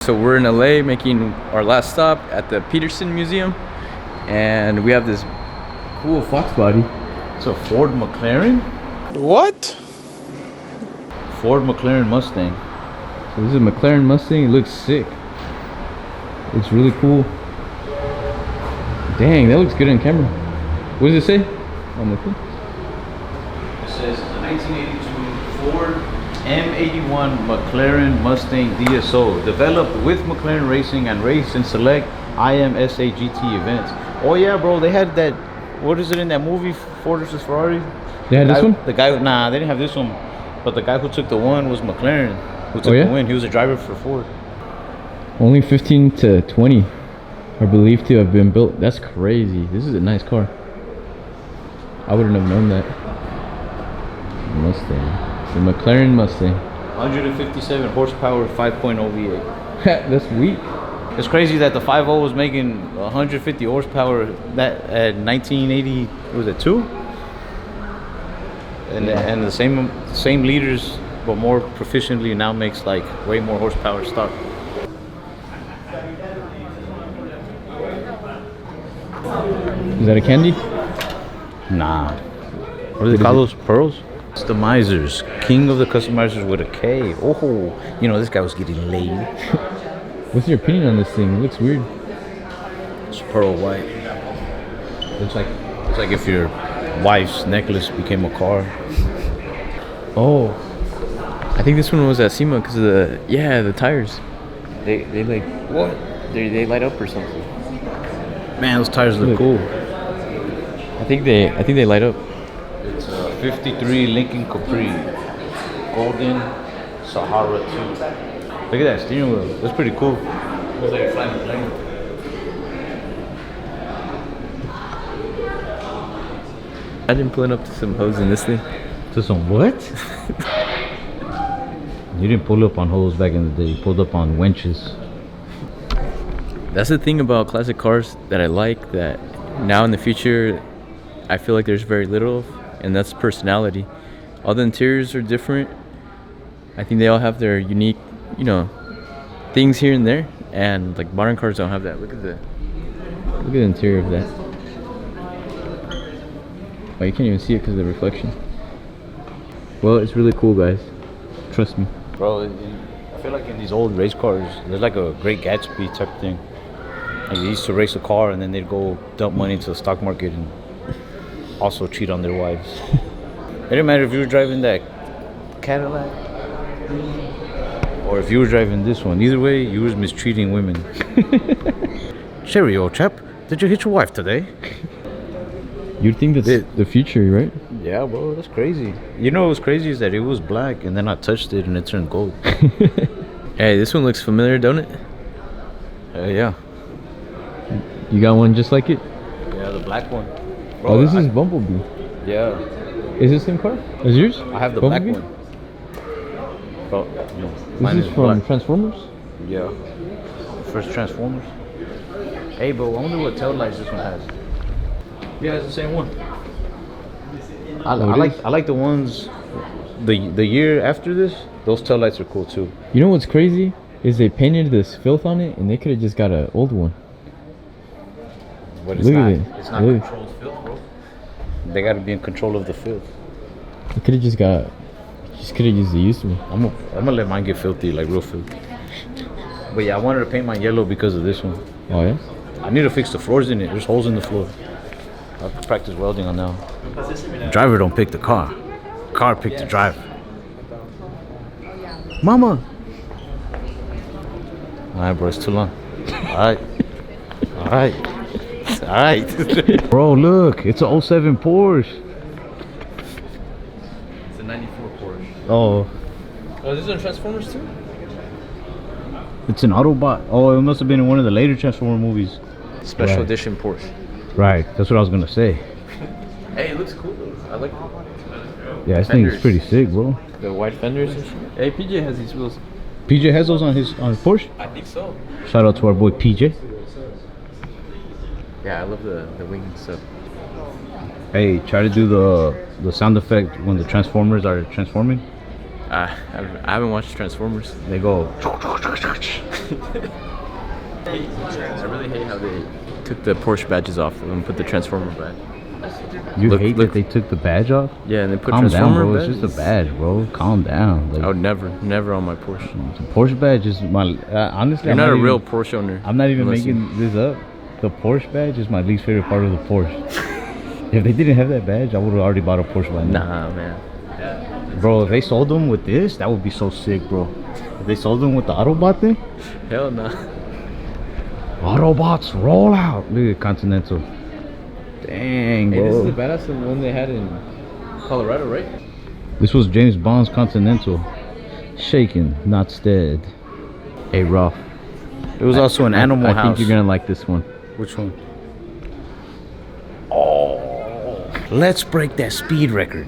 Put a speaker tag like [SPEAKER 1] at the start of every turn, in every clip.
[SPEAKER 1] So we're in LA making our last stop at the Petersen Museum, and we have this cool Fox body. It's a Ford McLaren.
[SPEAKER 2] What?
[SPEAKER 1] Ford McLaren Mustang. So this is a McLaren Mustang. It looks sick. Looks really cool. Dang, that looks good on camera. What does it say on the thing? It says it's a 1982 Ford M81 McLaren Mustang DSO, developed with McLaren Racing and raced in select IMSA GT events. Oh yeah, bro, they had that. What is it in that movie, Ford vs Ferrari? They had this one?
[SPEAKER 3] The guy, nah, they didn't have this one. But the guy who took the one was McLaren, who took the win. He was a driver for Ford.
[SPEAKER 1] Only 15 to 20 are believed to have been built. That's crazy. This is a nice car. I wouldn't have known that. Mustang. The McLaren Mustang.
[SPEAKER 3] 157 horsepower, 5.0 V8.
[SPEAKER 1] That's weak.
[SPEAKER 3] It's crazy that the 5.0 was making 150 horsepower that at 1980, was it 2? And the same liters, but more proficiently now makes like way more horsepower stock.
[SPEAKER 1] Is that a candy?
[SPEAKER 3] Nah. What do they call those? Pearls? Customizers. King of the customizers with a K. Oh, you know, this guy was getting laid.
[SPEAKER 1] What's your opinion on this thing? It looks weird.
[SPEAKER 3] It's pearl white. It's like if your wife's necklace became a car.
[SPEAKER 1] Oh, I think this one was at SEMA because of the tires. They like what? They light up or something.
[SPEAKER 3] Man, those tires look cool.
[SPEAKER 1] I think they light up.
[SPEAKER 3] It's a 53 Lincoln Capri, Golden Sahara 2. Look at that steering wheel. That's pretty cool. Looks like you're flying a plane.
[SPEAKER 1] Imagine pulling up to some hoes in this thing.
[SPEAKER 3] To some what? You didn't pull up on hoes back in the day. You pulled up on wenches.
[SPEAKER 1] That's the thing about classic cars that I like, that now in the future I feel like there's very little of, and that's personality. All the interiors are different. I think they all have their unique, things here and there, and like modern cars don't have that. Look at the interior of that. Oh, you can't even see it because of the reflection. Well, it's really cool, guys. Trust me.
[SPEAKER 3] Bro, I feel like in these old race cars, there's like a Great Gatsby type thing. Like they used to race a car and then they'd go dump money into the stock market and also cheat on their wives. It didn't matter if you were driving that Cadillac or if you were driving this one. Either way, you was mistreating women. Sherry, old chap, did you hit your wife today?
[SPEAKER 1] You'd think that's the future, right?
[SPEAKER 3] Yeah, bro, that's crazy. You know what's crazy is that it was black and then I touched it and it turned gold.
[SPEAKER 1] Hey, this one looks familiar, don't it?
[SPEAKER 3] Yeah.
[SPEAKER 1] You got one just like it?
[SPEAKER 3] Yeah, the black one. Bro,
[SPEAKER 1] oh, this is Bumblebee.
[SPEAKER 3] Yeah.
[SPEAKER 1] Is this the same car? Is yours?
[SPEAKER 3] I have the
[SPEAKER 1] Bumblebee?
[SPEAKER 3] black one. Bro, no.
[SPEAKER 1] This is from black. Transformers?
[SPEAKER 3] Yeah. First Transformers. Hey, bro, I wonder what tail lights this one has. Yeah, it's the same one. I like the ones the year after this. Those tail lights are cool too.
[SPEAKER 1] You know what's crazy is they painted this filth on it, and they could have just got an old one.
[SPEAKER 3] But it's not. It's not controlled filth, bro. They got to be in control of the filth.
[SPEAKER 1] They could have just used the used one.
[SPEAKER 3] I'm gonna let mine get filthy, like real filthy. But yeah, I wanted to paint mine yellow because of this one.
[SPEAKER 1] Oh yeah.
[SPEAKER 3] I need to fix the floors in it. There's holes in the floor. I have to practice welding on now. The driver don't pick the car. Car pick the driver. Mama. Alright, bro, it's too long. Alright. Bro, look, it's an 07 Porsche.
[SPEAKER 1] It's a 94 Porsche.
[SPEAKER 3] Oh,
[SPEAKER 1] This is on Transformers too?
[SPEAKER 3] it's an Autobot. Oh, it must have been in one of the later Transformer movies.
[SPEAKER 1] Special edition Porsche.
[SPEAKER 3] Right, that's what I was gonna say.
[SPEAKER 1] Hey, it looks cool though. I like it.
[SPEAKER 3] Yeah, this thing is pretty sick, bro.
[SPEAKER 1] The white fenders and shit. Hey, PJ has these wheels.
[SPEAKER 3] PJ has those on his Porsche.
[SPEAKER 1] I think so.
[SPEAKER 3] Shout out to our boy PJ.
[SPEAKER 1] Yeah, I love the wing stuff.
[SPEAKER 3] Hey, try to do the sound effect when the Transformers are transforming.
[SPEAKER 2] I haven't watched Transformers.
[SPEAKER 3] They go.
[SPEAKER 2] I really hate how they took the Porsche badges off and put the Transformer badge.
[SPEAKER 3] You hate that they took the badge off?
[SPEAKER 2] Yeah, and they put
[SPEAKER 3] Calm down,
[SPEAKER 2] Transformer
[SPEAKER 3] bro.
[SPEAKER 2] badges.
[SPEAKER 3] It's just a badge, bro. Calm down. Like,
[SPEAKER 2] I would never on my Porsche.
[SPEAKER 3] the Porsche badge is my. Honestly,
[SPEAKER 2] You're
[SPEAKER 3] I'm
[SPEAKER 2] not a
[SPEAKER 3] even-
[SPEAKER 2] real Porsche owner.
[SPEAKER 3] I'm not even
[SPEAKER 2] unless you-
[SPEAKER 3] making this up. The Porsche badge is my least favorite part of the Porsche. If they didn't have that badge, I would have already bought a Porsche by now.
[SPEAKER 2] Nah, man.
[SPEAKER 3] Bro, if they sold them with this, that would be so sick, bro. If they sold them with the Autobot thing,
[SPEAKER 2] Hell no.
[SPEAKER 3] Autobots roll out. Look at Continental. Dang,
[SPEAKER 2] Hey, this is the
[SPEAKER 3] bro.
[SPEAKER 2] badass one they had in Colorado, right?
[SPEAKER 3] This was James Bond's Continental. Shaken, not stead. Hey, Ralph.
[SPEAKER 1] It was also an animal
[SPEAKER 3] I
[SPEAKER 1] house.
[SPEAKER 3] think you're gonna like this one.
[SPEAKER 1] Which one?
[SPEAKER 3] Oh, let's break that speed record.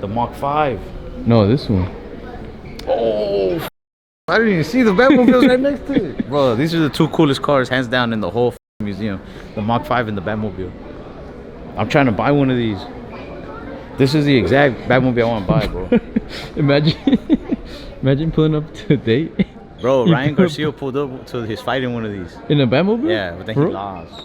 [SPEAKER 3] The Mach 5.
[SPEAKER 1] No, this one.
[SPEAKER 3] Oh,
[SPEAKER 1] I didn't even see the Batmobile's right next to it. Bro, these are the two coolest cars, hands down, in the whole museum. The Mach 5 and the Batmobile. I'm trying to buy one of these. This is the exact Batmobile I want to buy, bro.
[SPEAKER 3] imagine pulling up to a date.
[SPEAKER 1] Bro,
[SPEAKER 3] You
[SPEAKER 1] Ryan
[SPEAKER 3] put-
[SPEAKER 1] Garcia pulled up to his fight in one of these.
[SPEAKER 3] In a Batmobile?
[SPEAKER 1] Yeah, but then he
[SPEAKER 3] Bro?
[SPEAKER 1] lost.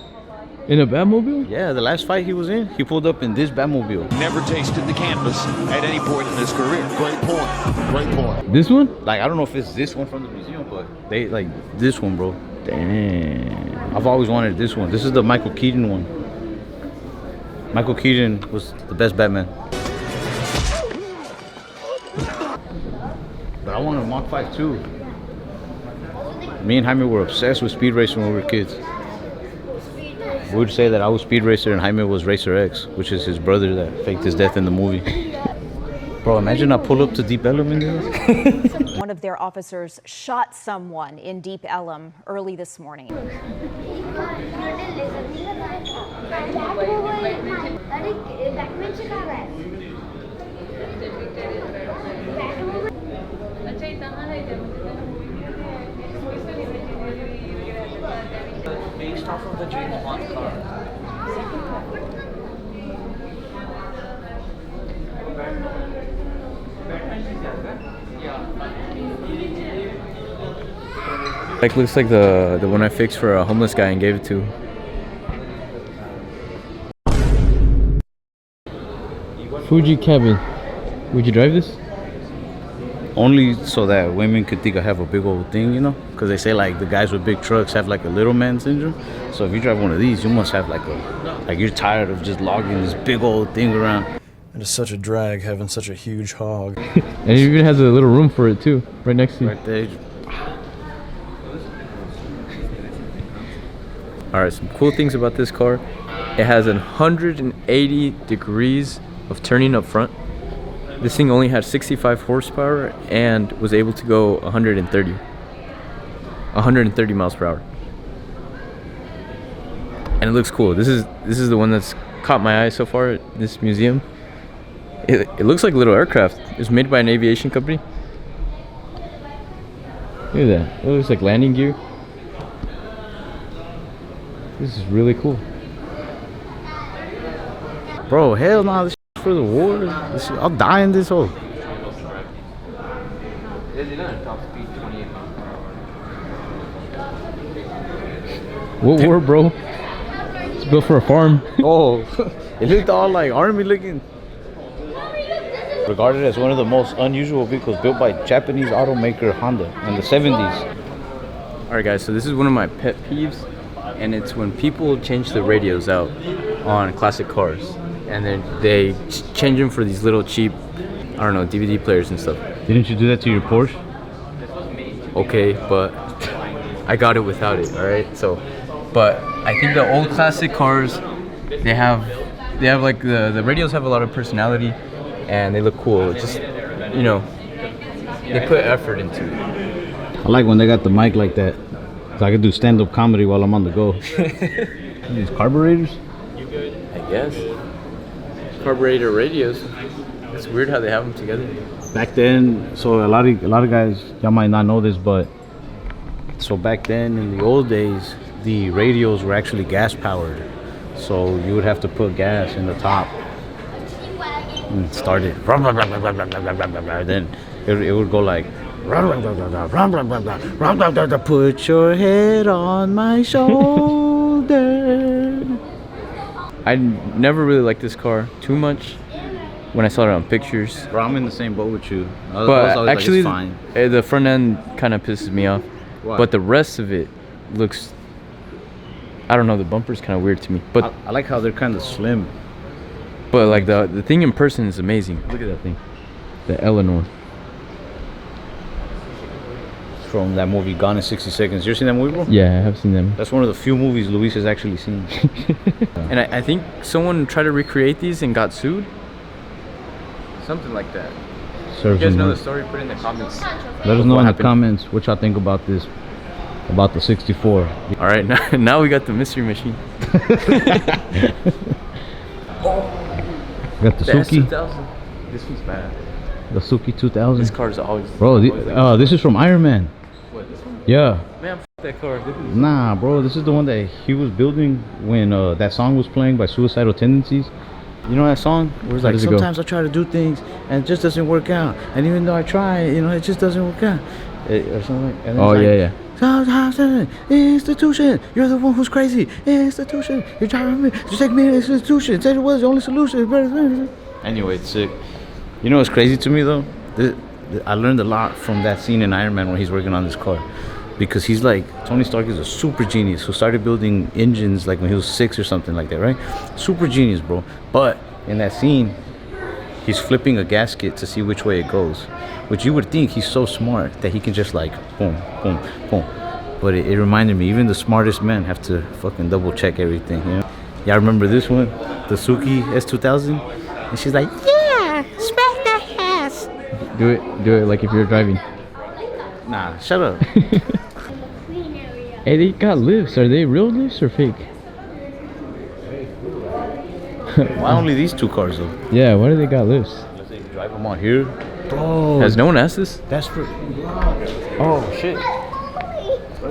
[SPEAKER 3] In a Batmobile?
[SPEAKER 1] Yeah, the last fight he was in, he pulled up in this Batmobile.
[SPEAKER 4] Never tasted the canvas at any point in his career. Great point. Great point.
[SPEAKER 3] This one?
[SPEAKER 1] Like, I don't know if it's this one from the museum, but they like this one, bro. Damn. I've always wanted this one. This is the Michael Keaton one. Michael Keaton was the best Batman. But I wanted a Mach 5 too. Me and Jaime were obsessed with speed racing when we were kids. We would say that I was Speed Racer and Jaime was Racer X, which is his brother that faked his death in the movie. Bro, imagine I pull up to Deep Ellum in this.
[SPEAKER 5] One of their officers shot someone in Deep Ellum early this morning.
[SPEAKER 3] Based off of the James Bond car.
[SPEAKER 2] Like looks like the one I fixed for a homeless guy and gave it to.
[SPEAKER 3] Fuji cabin. Would you drive this?
[SPEAKER 1] Only so that women could think I have a big old thing, you know? Because they say like the guys with big trucks have like a little man syndrome. So if you drive one of these, you must have like you're tired of just logging this big old thing around.
[SPEAKER 6] It is such a drag having such a huge hog.
[SPEAKER 3] And it even has a little room for it too, right next to you.
[SPEAKER 1] Right there.
[SPEAKER 2] Alright, some cool things about this car. It has 180 degrees of turning up front. This thing only had 65 horsepower and was able to go 130 miles per hour. And it looks cool. This is the one that's caught my eye so far at this museum. It looks like a little aircraft. It was made by an aviation company.
[SPEAKER 3] Look at that. It looks like landing gear. This is really cool.
[SPEAKER 1] Bro, hell no, this for the war. I'll die in this hole.
[SPEAKER 3] What war, bro? It's built for a farm.
[SPEAKER 1] Oh, it looked all like army looking. Regarded as one of the most unusual vehicles built by Japanese automaker Honda in the 70s.
[SPEAKER 2] Alright guys, so this is one of my pet peeves, and it's when people change the radios out on classic cars and then they change them for these little cheap, I don't know, DVD players and stuff.
[SPEAKER 3] Didn't you do that to your Porsche?
[SPEAKER 2] Okay, but I got it without it, alright? So, but I think the old classic cars, they have like the radios have a lot of personality and they look cool. It's just, you know, they put effort into it.
[SPEAKER 1] I like when they got the mic like that, so I can do stand-up comedy while I'm on the go.
[SPEAKER 3] These carburetors?
[SPEAKER 2] I guess. Carburetor radios. It's weird how they have them together.
[SPEAKER 1] Back then, so a lot of guys, y'all might not know this, but so back then in the old days, the radios were actually gas powered. So you would have to put gas in the top.
[SPEAKER 3] and started. Then it would go like, put your head on my shoulder.
[SPEAKER 2] I never really liked this car too much when I saw it on pictures.
[SPEAKER 3] Bro, I'm in the same boat with you. I was
[SPEAKER 2] But
[SPEAKER 3] always
[SPEAKER 2] actually,
[SPEAKER 3] like, it's fine.
[SPEAKER 2] the front end kind of pisses me off.
[SPEAKER 3] Why?
[SPEAKER 2] But the rest of it looks, I don't know, the bumper's kind of weird to me. But
[SPEAKER 3] I like how they're kind of slim.
[SPEAKER 2] but like the thing in person is amazing. Look at that thing, the Eleanor.
[SPEAKER 3] From that movie Gone in 60 Seconds. You ever seen that movie, bro?
[SPEAKER 2] Yeah, I have seen them.
[SPEAKER 3] That's one of the few movies Luis has actually seen.
[SPEAKER 2] And I think someone tried to recreate these and got sued. Something like that. You guys know the story? Put it in the comments.
[SPEAKER 3] Let us know in the comments what y'all think about this, about the 64.
[SPEAKER 2] All right, now we got the mystery machine.
[SPEAKER 3] Got the
[SPEAKER 2] The
[SPEAKER 3] Suki,
[SPEAKER 2] S2000. This one's bad.
[SPEAKER 3] the Suki 2000.
[SPEAKER 2] This car's always.
[SPEAKER 3] Bro, this is from Iron Man.
[SPEAKER 2] What, this one?
[SPEAKER 3] Yeah.
[SPEAKER 2] Man, f that car. Look at this.
[SPEAKER 3] Nah, bro, this is the one that he was building when that song was playing by Suicidal Tendencies. You know that song? Where it's like,
[SPEAKER 2] does it go?
[SPEAKER 3] sometimes I try to do things and it just doesn't work out. And even though I try, it just doesn't work out. Or something like that. And then
[SPEAKER 2] Oh,
[SPEAKER 3] it's like,
[SPEAKER 2] yeah.
[SPEAKER 3] Sometimes, institution, you're the one who's crazy. Institution, you're trying to just take me to the institution. Said it was the only solution. Anyway, it's sick. You know what's crazy to me though? I learned a lot from that scene in Iron Man when he's working on this car. Because he's like, Tony Stark is a super genius who started building engines like when he was 6 or something like that, right? Super genius, bro. But in that scene, he's flipping a gasket to see which way it goes. Which you would think he's so smart that he can just like, boom, boom, boom. But it reminded me, even the smartest men have to fucking double check everything, you know? Y'all remember this one? The Suki S2000? And she's like, yeah, smack that ass.
[SPEAKER 2] Do it like if you're driving.
[SPEAKER 3] Nah, shut up.
[SPEAKER 2] Hey, they got lifts. Are they real lifts or fake?
[SPEAKER 3] Why only these two cars though?
[SPEAKER 2] Yeah, why do they got lifts?
[SPEAKER 3] Unless they drive them out here. Bro,
[SPEAKER 2] Has no one asked this?
[SPEAKER 3] that's for...
[SPEAKER 2] Oh shit.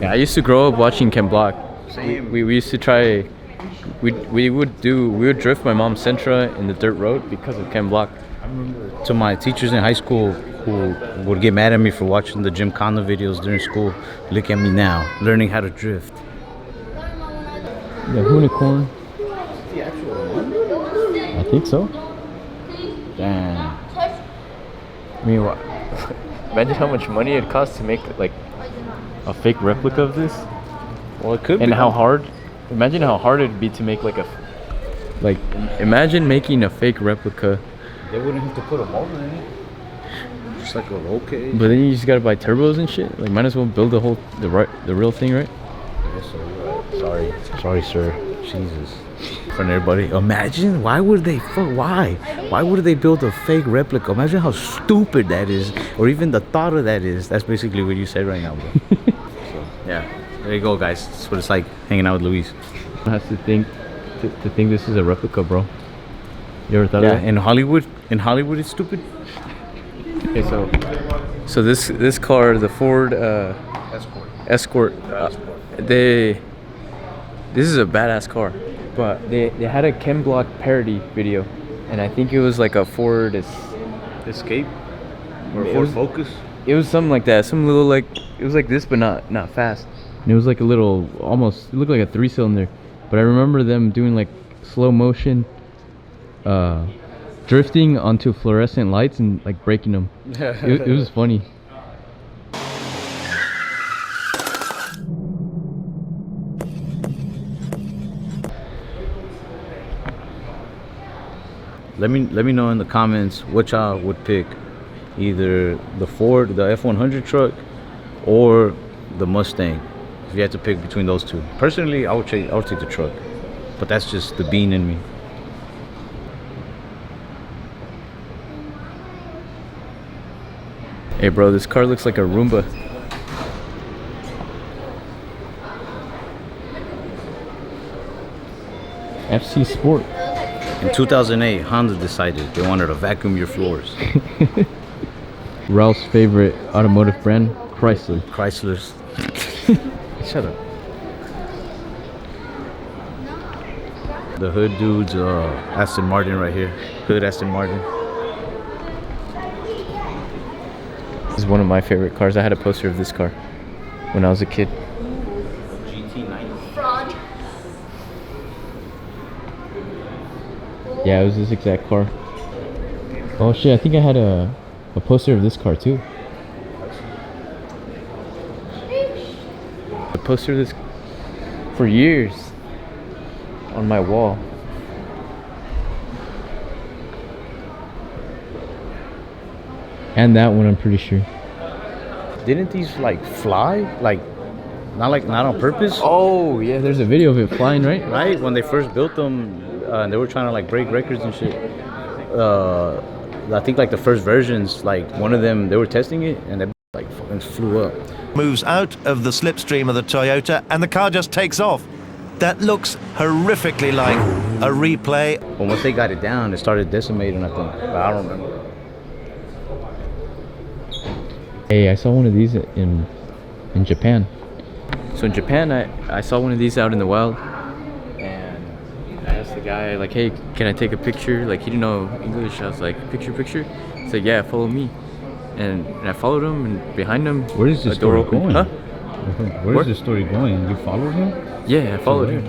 [SPEAKER 2] Yeah, I used to grow up watching Ken Block. We used to try. We would drift my mom's Sentra in the dirt road because of Ken Block.
[SPEAKER 3] To my teachers in high school who would get mad at me for watching the Gymkhana videos during school, look at me now, learning how to drift.
[SPEAKER 2] The unicorn. I think so.
[SPEAKER 3] Damn.
[SPEAKER 2] I mean, imagine how much money it costs to make like a fake replica of this,
[SPEAKER 3] Well, it could be.
[SPEAKER 2] and how hard. Imagine how hard it'd be to make imagine making a fake replica,
[SPEAKER 3] They wouldn't have to put a motor in it. Just like a roll cage.
[SPEAKER 2] but then you just gotta buy turbos and shit. Like, might as well build the real thing, right?
[SPEAKER 3] I guess so, you're right. Sorry, sir. Jesus. For everybody, imagine why would they build a fake replica? Imagine how stupid that is, or even the thought of that is. That's basically what you said right now, bro. So, yeah, there you go, guys. That's what it's like hanging out with Luis.
[SPEAKER 2] One has to think this is a replica, bro. You ever thought of that?
[SPEAKER 3] In Hollywood, it's stupid.
[SPEAKER 2] Okay, so this car, the Ford Escort, this is a badass car, but they had a Ken Block parody video, and I think it was like a Ford
[SPEAKER 3] Escape or
[SPEAKER 2] It
[SPEAKER 3] Ford
[SPEAKER 2] was-
[SPEAKER 3] Focus.
[SPEAKER 2] It was something like that, some little it was like this, but not fast. And it was like a little, almost, it looked like a 3-cylinder, but I remember them doing like slow motion, drifting onto fluorescent lights and like breaking them. It was funny.
[SPEAKER 3] Let me know in the comments what y'all would pick, either the Ford, the F100 truck, or the Mustang. If you had to pick between those two, personally, I would take the truck, but that's just the bean in me.
[SPEAKER 2] Hey bro, this car looks like a Roomba. FC Sport.
[SPEAKER 3] In 2008, Honda decided they wanted to vacuum your floors.
[SPEAKER 2] Ralph's favorite automotive brand, Chrysler.
[SPEAKER 3] Chrysler's. Shut up. The hood dude's Aston Martin right here. Hood Aston Martin.
[SPEAKER 2] is one of my favorite cars. I had a poster of this car when I was a kid.
[SPEAKER 5] Fraud.
[SPEAKER 2] Yeah, it was this exact car. Oh shit, I think I had a poster of this car too. A poster of this for years on my wall. And that one, I'm pretty sure.
[SPEAKER 3] Didn't these like fly? Like not on purpose?
[SPEAKER 2] Oh yeah, there's a video of it flying, right?
[SPEAKER 3] Right? When they first built them, and they were trying to like break records and shit. I think like the first versions, like one of them, they were testing it and they like fucking flew up.
[SPEAKER 7] Moves out of the slipstream of the Toyota and the car just takes off. That looks horrifically like a replay.
[SPEAKER 3] But once they got it down, it started decimating, I think. But I don't remember.
[SPEAKER 2] Hey, I saw one of these in Japan. So in Japan, I saw one of these out in the wild, and I asked the guy like, "Hey, can I take a picture?" Like he didn't know English. I was like, "Picture." He's like, "Yeah, follow me." And I followed him, and behind him,
[SPEAKER 3] Where is this
[SPEAKER 2] a door
[SPEAKER 3] story
[SPEAKER 2] opened.
[SPEAKER 3] going?
[SPEAKER 2] Huh?
[SPEAKER 3] Where's
[SPEAKER 2] What?
[SPEAKER 3] this story going? You followed him?
[SPEAKER 2] Yeah, I followed him.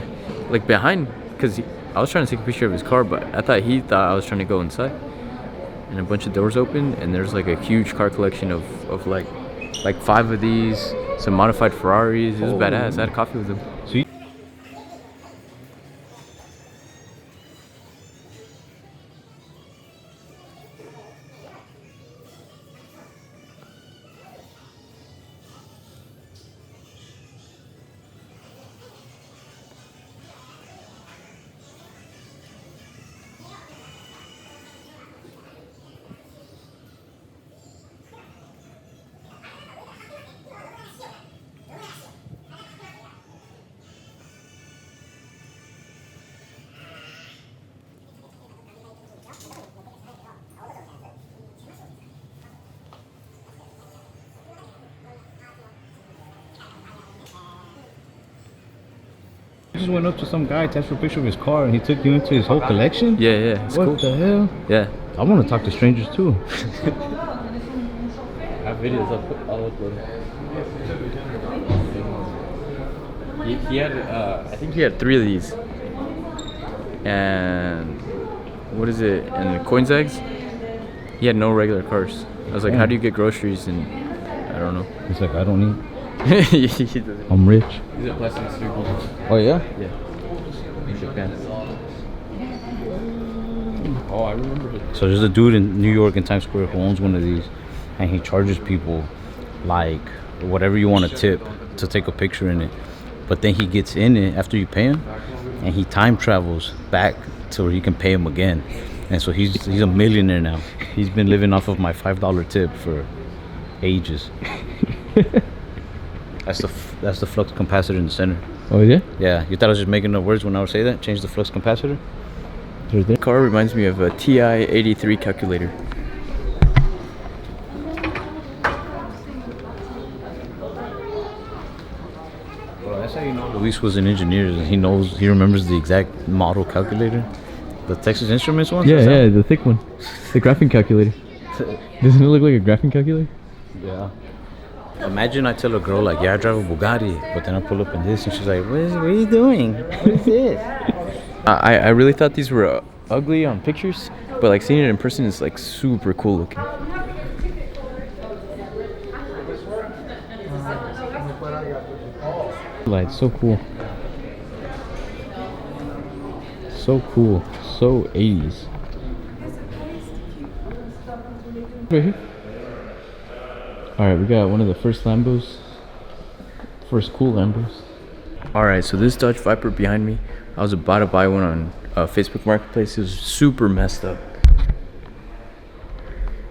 [SPEAKER 2] Like behind, because I was trying to take a picture of his car, but I thought he thought I was trying to go inside. And a bunch of doors open, and there's like a huge car collection of like 5 of these, some modified Ferraris. It was badass. I had coffee with him.
[SPEAKER 3] So you just went up to some guy, asked for a picture of his car, and he took you into his whole collection?
[SPEAKER 2] Yeah, it's
[SPEAKER 3] What
[SPEAKER 2] cool.
[SPEAKER 3] the hell?
[SPEAKER 2] Yeah.
[SPEAKER 3] I want to talk to strangers too.
[SPEAKER 2] I have videos. I'll upload it. He had, I think he had 3 of these. And what is it? And the coin zags. He had no regular cars. I was like, how do you get groceries? And I don't know.
[SPEAKER 3] He's like, I don't need.
[SPEAKER 2] He doesn't.
[SPEAKER 3] I'm rich.
[SPEAKER 2] He's a plastic circle.
[SPEAKER 3] Oh yeah?
[SPEAKER 2] Yeah. In Japan. Oh, I remember it.
[SPEAKER 3] So there's a dude in New York in Times Square who owns one of these, and he charges people like whatever you want to tip to take a picture in it. But then he gets in it after you pay him, and he time travels back to where you can pay him again. And so he's a millionaire now. He's been living off of my $5 tip for ages. That's the flux capacitor in the center.
[SPEAKER 2] Oh yeah?
[SPEAKER 3] Yeah, you thought I was just making up words when I would say that? Change the flux capacitor?
[SPEAKER 2] The car reminds me of a TI-83 calculator.
[SPEAKER 3] Well, that's how you know Luis was an engineer. He remembers the exact model calculator. The Texas Instruments one?
[SPEAKER 2] Yeah, the thick one. The graphing calculator. Doesn't it look like a graphing calculator?
[SPEAKER 3] Yeah. Imagine I tell a girl like, yeah, I drive a Bugatti, but then I pull up in this and she's like, what are you doing? What is this?
[SPEAKER 2] I really thought these were ugly on pictures, but like seeing it in person is like super cool looking. Lights, so cool. So cool. So 80s. Right here. Alright, we got one of the first Lambos. First cool Lambos. Alright, so this Dodge Viper behind me, I was about to buy one on Facebook Marketplace. It was super messed up.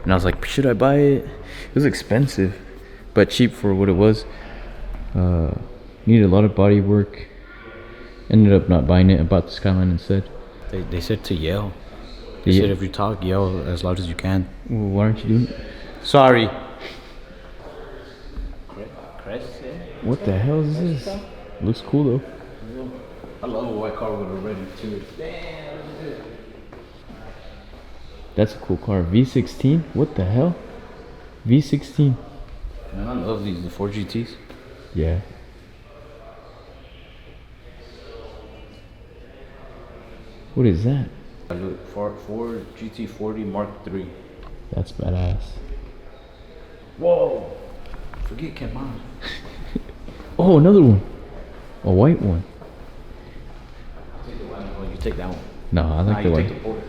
[SPEAKER 2] And I was like, should I buy it? It was expensive, but cheap for what it was. Needed a lot of body work. Ended up not buying it. I bought the Skyline instead.
[SPEAKER 3] They said to yell. They said if you talk, yell as loud as you can.
[SPEAKER 2] Well, why aren't you doing it?
[SPEAKER 3] Sorry.
[SPEAKER 2] What the hell is this? Looks cool though.
[SPEAKER 3] I love a white car with a red interior.
[SPEAKER 2] That's a cool car. V16? What the hell? V16.
[SPEAKER 3] Man, I love these, the 4 GTs.
[SPEAKER 2] Yeah. What is that?
[SPEAKER 3] I look for Ford GT40 Mark III.
[SPEAKER 2] That's badass.
[SPEAKER 3] Whoa! Forget Cayman.
[SPEAKER 2] Oh, another one. A white one.
[SPEAKER 3] Take the white one. You take that one.
[SPEAKER 2] No, I like the
[SPEAKER 3] you
[SPEAKER 2] white.
[SPEAKER 3] take the Porsche.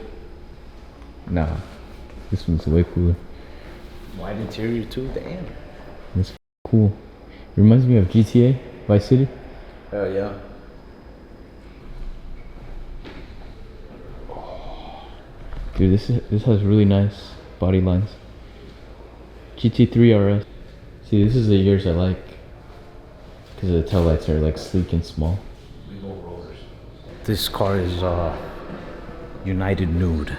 [SPEAKER 2] Nah, this one's way cooler.
[SPEAKER 3] White interior too. Damn.
[SPEAKER 2] It's cool. It reminds me of GTA Vice City.
[SPEAKER 3] Hell yeah.
[SPEAKER 2] Dude, this has really nice body lines. GT3 RS. See, this is the years I like because the tail lights are like sleek and small.
[SPEAKER 3] This car is United Nude,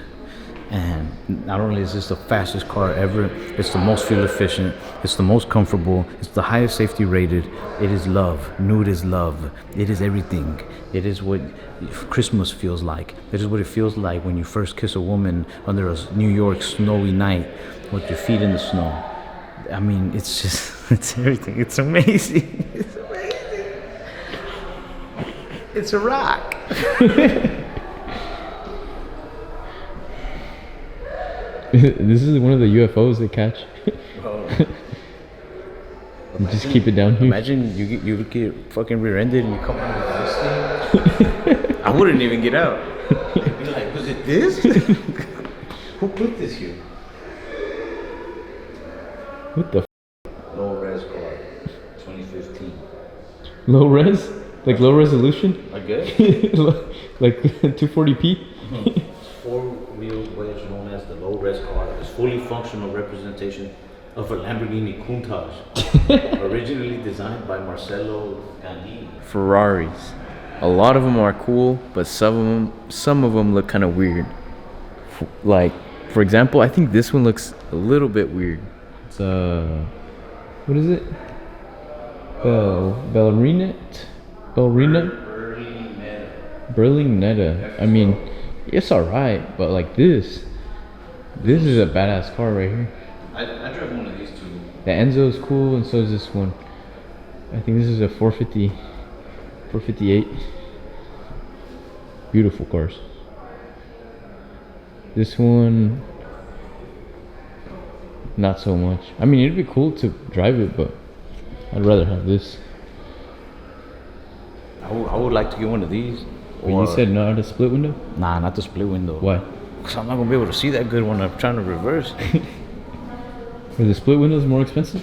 [SPEAKER 3] and not only is this the fastest car ever, it's the most fuel efficient, it's the most comfortable, it's the highest safety rated. It is love. Nude is love. It is everything. It is what Christmas feels like. It is what it feels like when you first kiss a woman under a New York snowy night with your feet in the snow. I mean, it's just, it's everything. It's amazing. It's amazing. It's a rock.
[SPEAKER 2] This is one of the UFOs they catch. You just keep it down here.
[SPEAKER 3] Imagine you get fucking rear-ended and you come out with this thing. I wouldn't even get out. They'd be like, was it this? Who put this here?
[SPEAKER 2] What the
[SPEAKER 3] Low res car, 2015.
[SPEAKER 2] low res? Like low resolution?
[SPEAKER 3] I guess.
[SPEAKER 2] Like 240p?
[SPEAKER 3] Four-wheel wedge known as the low res car is fully functional representation of a Lamborghini Countach, originally designed by Marcello Gandini.
[SPEAKER 2] Ferraris. A lot of them are cool, but some of them look kind of weird. Like, for example, I think this one looks a little bit weird. It's what is it? Berlinetta. I mean, it's alright, but like this is a badass car right here.
[SPEAKER 3] I drove one of these too.
[SPEAKER 2] The Enzo is cool, and so is this one. I think this is a 458. Beautiful cars. This one, not so much. I mean, it'd be cool to drive it, but I'd rather have this.
[SPEAKER 3] I would like to get one of these.
[SPEAKER 2] But you said not a split window?
[SPEAKER 3] Nah, not the split window.
[SPEAKER 2] Why?
[SPEAKER 3] Because I'm not going to be able to see that good when I'm trying to reverse.
[SPEAKER 2] Are the split windows more expensive?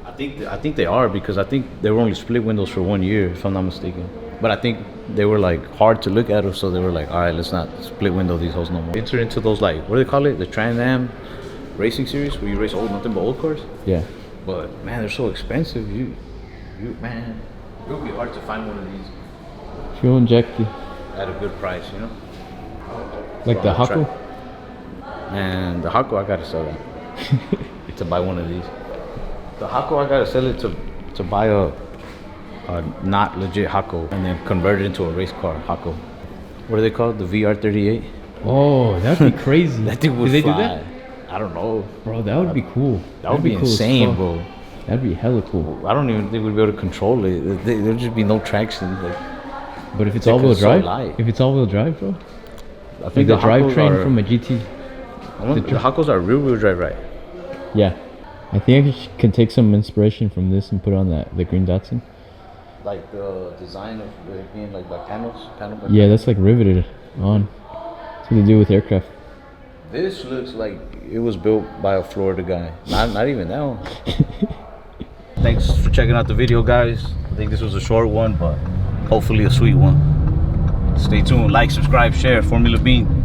[SPEAKER 3] I think they are, because I think they were only split windows for 1 year, if I'm not mistaken. But I think they were like hard to look at, so they were like, all right, let's not split window these hoes no more. Enter into those, like, what do they call it? The Trans-Am racing series, where you race nothing but old cars.
[SPEAKER 2] Yeah.
[SPEAKER 3] But man, they're so expensive. Man, it would be hard to find one of these
[SPEAKER 2] Fuel injected.
[SPEAKER 3] at a good price, you know?
[SPEAKER 2] Like the Haku?
[SPEAKER 3] And the Haku, I gotta sell that to buy one of these. The Haku, I gotta sell it to buy a not legit Haku and then convert it into a race car Haku. What are they called? The VR38?
[SPEAKER 2] Oh, that'd be crazy.
[SPEAKER 3] That thing would
[SPEAKER 2] Did they
[SPEAKER 3] fly.
[SPEAKER 2] do that?
[SPEAKER 3] I don't know.
[SPEAKER 2] Bro, that would be cool.
[SPEAKER 3] That would be
[SPEAKER 2] cool as
[SPEAKER 3] insane,
[SPEAKER 2] fuck.
[SPEAKER 3] bro.
[SPEAKER 2] That'd be hella cool.
[SPEAKER 3] I don't even think we'd be able to control it. There'd just be no traction. Like,
[SPEAKER 2] But if it's
[SPEAKER 3] Because
[SPEAKER 2] all-wheel
[SPEAKER 3] it's so
[SPEAKER 2] drive,
[SPEAKER 3] light.
[SPEAKER 2] if it's all-wheel drive, bro,
[SPEAKER 3] I
[SPEAKER 2] like the
[SPEAKER 3] Hakos
[SPEAKER 2] drivetrain
[SPEAKER 3] are-
[SPEAKER 2] from a GT.
[SPEAKER 3] the Hakos are rear-wheel drive, right?
[SPEAKER 2] Yeah, I think I can take some inspiration from this and put on the green Datsun.
[SPEAKER 3] Like the design of it being like by panel by
[SPEAKER 2] Yeah, that's like riveted on. That's what they do with aircraft.
[SPEAKER 3] This looks like it was built by a Florida guy. Not even that one. Thanks for checking out the video, guys. I think this was a short one, but hopefully a sweet one. Stay tuned. Like, subscribe, share. Formula Bean.